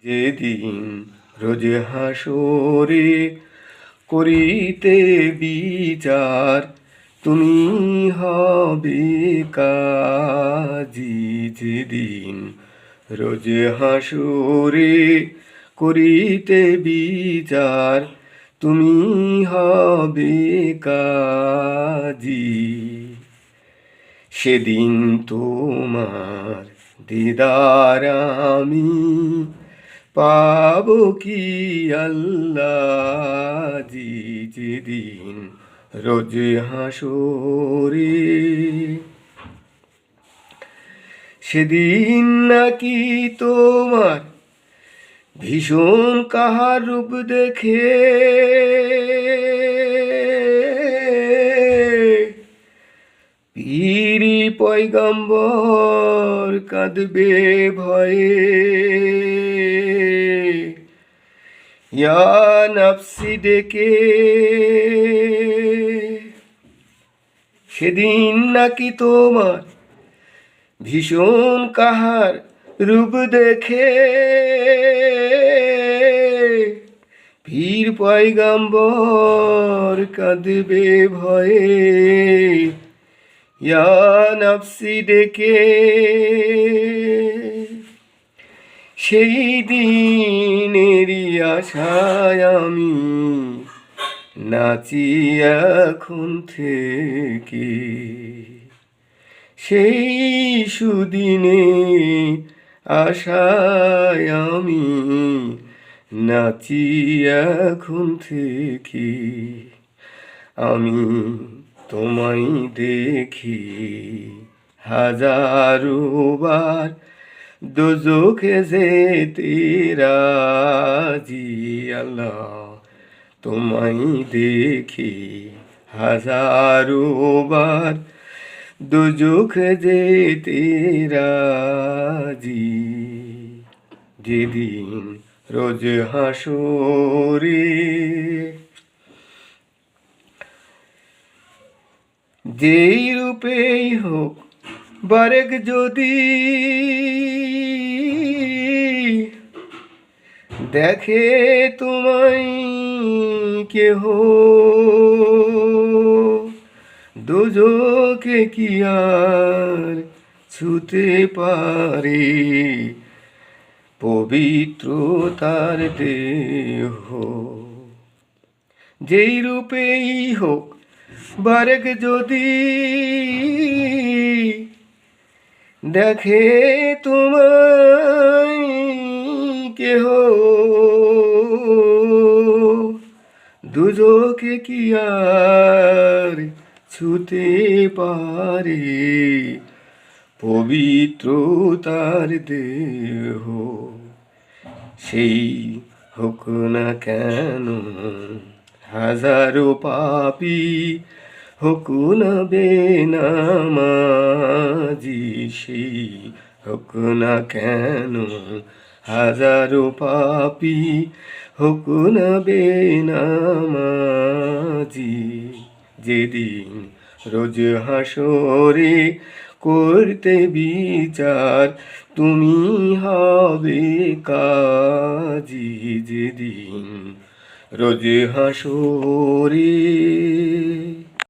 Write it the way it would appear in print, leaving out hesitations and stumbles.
যেদিন রোজ হাসরে করিতে বিচার, তুমি হবে কাজী। যেদিন রোজ হাসরে করিতে বিচার, তুমি হবে কাজী। সেদিন তোমার দিদার আমি পাবো কি আল্লাহ জি। যেদিন রোজ হাসরে, সেদিন নাকি তোমার ভীষণ কাহার রূপ দেখে পীরি পয়গম্বর কাঁদবে ভয়ে। ইয়া নফসি ডেকে সেদিন নাকি তোমার ভীষণ কাহার রূপ দেখে পীর পয়গম্বর কাঁদবে ভয়ে। ইয়া নফসি ডেকে সেই দিনেরই আশায় আমি নাচি এখন থেকে। সেই সুদিনে আশায় আমি নাচি এখন থেকে। আমি তোমায় দেখি হাজারো বার দোজখে যেতে রাজি। আল্লাহ তোমায় দেখি হাজারো বার দোজখে যেতে রাজি। যেদিন রোজ হাসরে, যেই রূপেই হোক বারেক যদি দেখে তোমায় কেহ, দোজখে কি আর ছুতে পারে পবিত্র তার দেহ। যেই রূপেই হোক বারেক যদি দেখে তোমায় কেহ, দোজখে কি আর ছুতে পারে পবিত্র তার দেহ। সেই হোক না কেন হাজারো পাপী, হোক না বেনামাজি। সেই হোক না কেন হাজারো পাপী, হোক না বেনামাজি। যেদিন রোজ হাসরে করতে বিচার, তুমি হবে কাজী। যেদিন রোজ হাসরে।